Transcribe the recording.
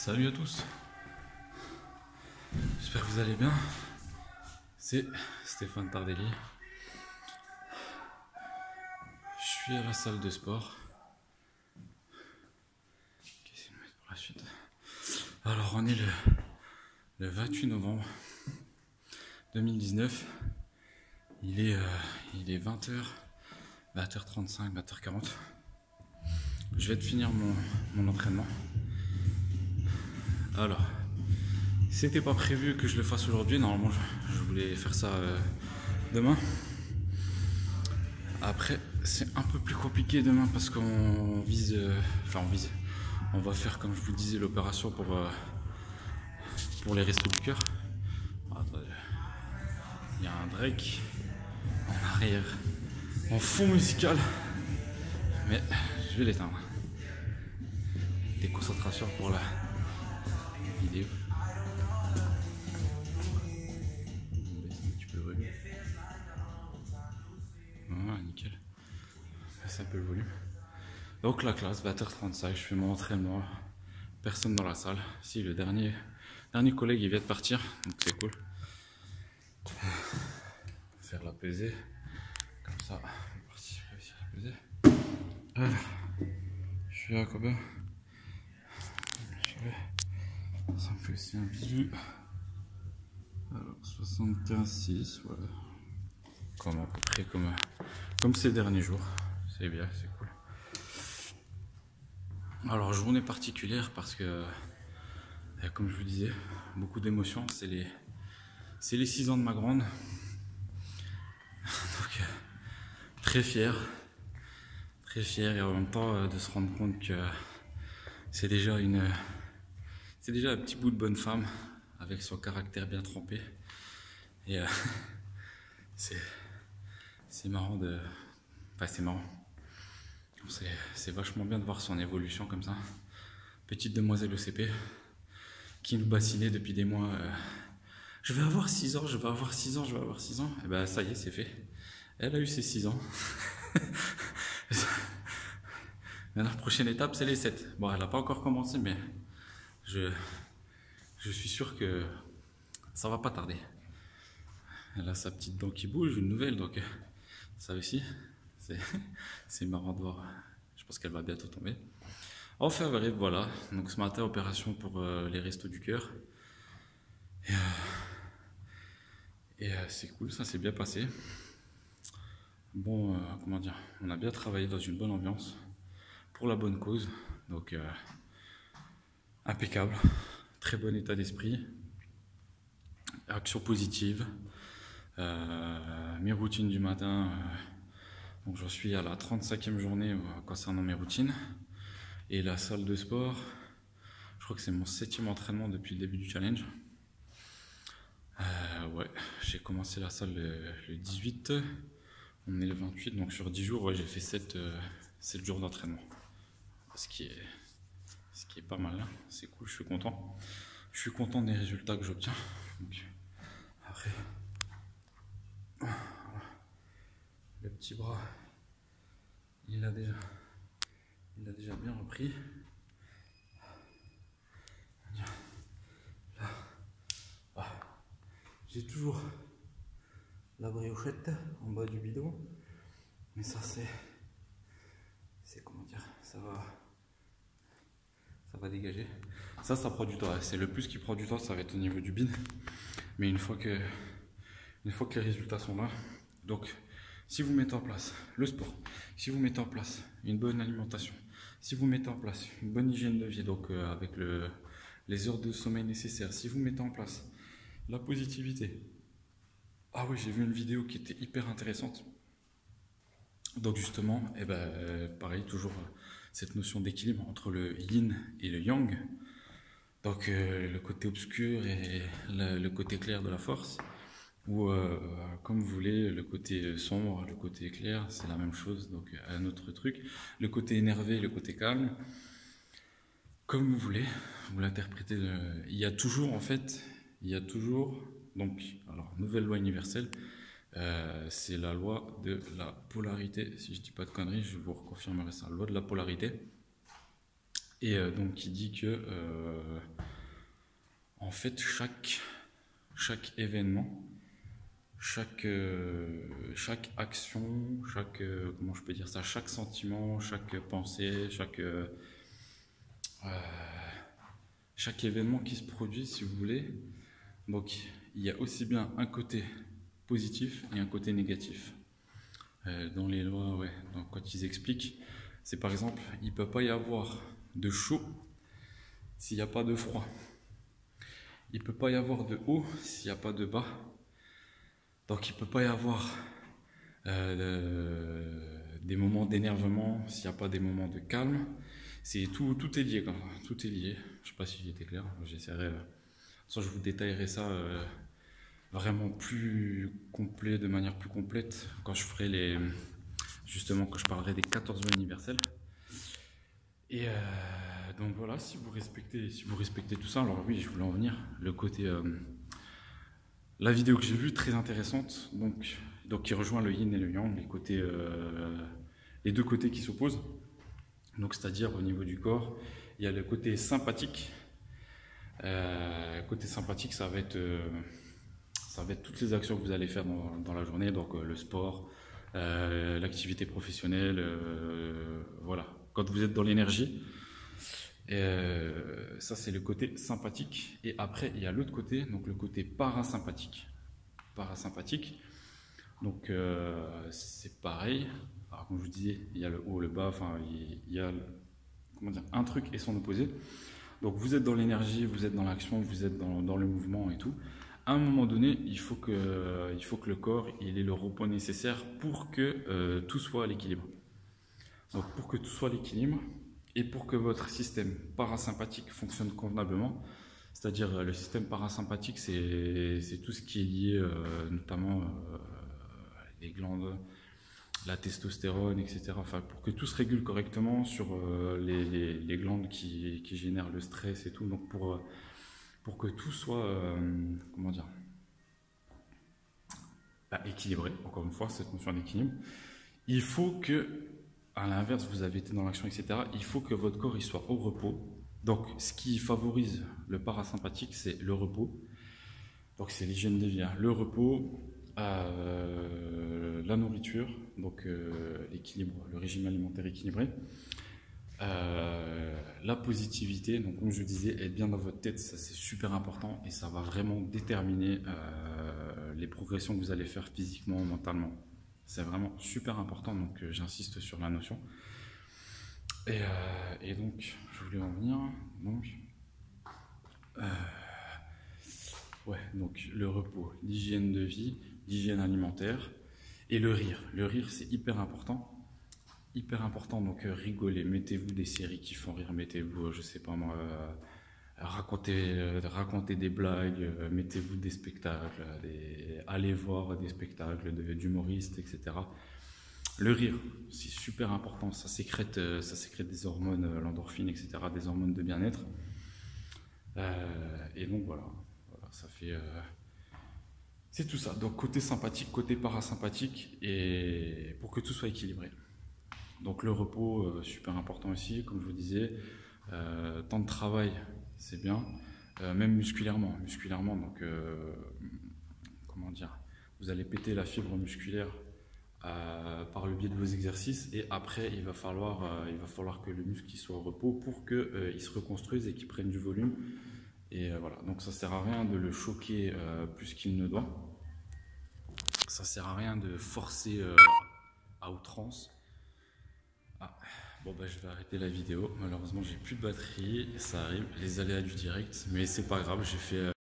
Salut à tous, j'espère que vous allez bien. C'est Stéphane Tardelli. Je suis à la salle de sport. Qu'est-ce qu'on met pour la suite? Alors on est le 28 novembre 2019. Il est 20h, 20h35, 20h40. Je vais de finir mon entraînement. Alors, c'était pas prévu que je le fasse aujourd'hui. Normalement, je voulais faire ça demain. Après, c'est un peu plus compliqué demain parce qu'on vise. On va faire, comme je vous disais, l'opération pour les restos du cœur. Attendez. Il y a un Drake en arrière, en fond musical. Mais je vais l'éteindre. Déconcentration pour la vidéo. Voilà, nickel. C'est un peu le volume. Donc la classe, 20h35, je fais mon entraînement. Personne dans la salle. Si, le dernier collègue il vient de partir, donc c'est cool. Faire la pesée. Comme ça, on va participer aussi à la pesée. Alors, je suis à combien? Ça me fait aussi un bisu. Alors 75,6, voilà. Comme à peu près comme ces derniers jours. C'est bien, c'est cool. Alors journée particulière parce que, comme je vous disais, beaucoup d'émotions. C'est les 6 ans de ma grande. Donc très fier et en même temps de se rendre compte que c'est déjà un petit bout de bonne femme avec son caractère bien trempé. Et c'est marrant c'est marrant. C'est vachement bien de voir son évolution comme ça. Petite demoiselle au CP qui nous bassinait depuis des mois. Je vais avoir 6 ans, je vais avoir 6 ans, je vais avoir 6 ans. Et ben ça y est, c'est fait. Elle a eu ses 6 ans. Maintenant, la prochaine étape, c'est les 7. Bon, elle n'a pas encore commencé, mais je suis sûr que ça va pas tarder. Elle a sa petite dent qui bouge, une nouvelle, donc ça aussi, c'est marrant de voir. Je pense qu'elle va bientôt tomber. Enfin bref, voilà. Donc ce matin, opération pour les restos du cœur. Et c'est cool, ça s'est bien passé. Bon, comment dire, on a bien travaillé dans une bonne ambiance, pour la bonne cause. Donc impeccable, très bon état d'esprit, action positive. Mes routines du matin, donc j'en suis à la 35e journée concernant mes routines. Et la salle de sport, je crois que c'est mon 7e entraînement depuis le début du challenge. Ouais, j'ai commencé la salle le 18, on est le 28, donc sur 10 jours, ouais, j'ai fait 7 jours d'entraînement. Ce qui est pas mal, hein. C'est cool, je suis content. Je suis content des résultats que j'obtiens. Donc, après, voilà. Le petit bras, il a déjà bien repris. Là, j'ai toujours la briochette en bas du bidon, mais ça c'est comment dire, ça va dégager. Ça prend du temps, c'est le plus qui prend du temps, ça va être au niveau du bide, mais une fois que les résultats sont là, donc si vous mettez en place le sport, si vous mettez en place une bonne alimentation, si vous mettez en place une bonne hygiène de vie, donc avec les heures de sommeil nécessaires, si vous mettez en place la positivité. Ah oui, j'ai vu une vidéo qui était hyper intéressante. Donc justement, pareil, toujours cette notion d'équilibre entre le yin et le yang. Donc le côté obscur et le côté clair de la force. Ou comme vous voulez, le côté sombre, le côté clair, c'est la même chose. Donc un autre truc. Le côté énervé, le côté calme. Comme vous voulez, vous l'interprétez. Il y a toujours, donc, alors, nouvelle loi universelle, c'est la loi de la polarité. Si je dis pas de conneries, je vous reconfirmerai ça. La loi de la polarité. Et donc qui dit que en fait chaque événement, chaque action, comment je peux dire ça, chaque sentiment, chaque pensée, chaque événement qui se produit, si vous voulez, donc il y a aussi bien un côté positif et un côté négatif. Dans les lois, ouais, donc quand ils expliquent, c'est par exemple, il ne peut pas y avoir de chaud s'il n'y a pas de froid. Il ne peut pas y avoir de haut s'il n'y a pas de bas. Donc il ne peut pas y avoir des moments d'énervement s'il n'y a pas des moments de calme. Tout est lié, quoi. Tout est lié. Je ne sais pas si j'étais clair. J'essaierai. Soit je vous détaillerai ça vraiment plus complet, de manière plus complète, quand je ferai justement, quand je parlerai des 14 lois universelles. Et donc voilà, si vous respectez tout ça, alors oui, je voulais en venir. Le côté, la vidéo que j'ai vue, très intéressante, donc qui rejoint le yin et le yang, les deux côtés qui s'opposent. Donc c'est-à-dire au niveau du corps, il y a le côté sympathique. Côté sympathique, ça va être toutes les actions que vous allez faire dans la journée, donc le sport, l'activité professionnelle, voilà. Quand vous êtes dans l'énergie, ça c'est le côté sympathique. Et après, il y a l'autre côté, donc le côté parasympathique. Donc c'est pareil. Alors, comme je vous disais, il y a le haut, le bas, enfin il y a un truc et son opposé. Donc vous êtes dans l'énergie, vous êtes dans l'action, vous êtes dans le mouvement et tout. À un moment donné, il faut que le corps il ait le repos nécessaire pour que tout soit à l'équilibre. Donc pour que tout soit à l'équilibre et pour que votre système parasympathique fonctionne convenablement, c'est-à-dire le système parasympathique, c'est tout ce qui est lié notamment les glandes, la testostérone, etc. Enfin, pour que tout se régule correctement sur les glandes qui génèrent le stress et tout. Donc pour que tout soit, comment dire, équilibré, encore une fois, cette notion d'équilibre, il faut que, à l'inverse, vous avez été dans l'action, etc., il faut que votre corps il soit au repos. Donc, ce qui favorise le parasympathique, c'est le repos. Donc, c'est l'hygiène de vie, hein. Le repos, la nourriture, donc l'équilibre, le régime alimentaire équilibré, la positivité, donc comme je disais, être bien dans votre tête, ça c'est super important et ça va vraiment déterminer les progressions que vous allez faire physiquement, mentalement. C'est vraiment super important, donc j'insiste sur la notion. Et donc, je voulais en venir, donc le repos, l'hygiène de vie, l'hygiène alimentaire et le rire. Le rire, c'est hyper important. Hyper important, donc rigolez, mettez-vous des séries qui font rire, mettez-vous, je sais pas moi, racontez des blagues, mettez-vous des spectacles, allez voir des spectacles d'humoristes, etc. Le rire, c'est super important, ça sécrète des hormones, l'endorphine, etc., des hormones de bien-être. Et donc voilà, ça fait... c'est tout ça, donc côté sympathique, côté parasympathique, et pour que tout soit équilibré. Donc le repos, super important aussi, comme je vous disais, temps de travail, c'est bien, même musculairement, donc comment dire, vous allez péter la fibre musculaire par le biais de vos exercices, et après il va falloir que le muscle soit au repos pour qu'il se reconstruise et qu'il prenne du volume, et voilà, donc ça sert à rien de le choquer plus qu'il ne doit, ça sert à rien de forcer à outrance. Bon je vais arrêter la vidéo, malheureusement j'ai plus de batterie, ça arrive, les aléas du direct, mais c'est pas grave, j'ai fait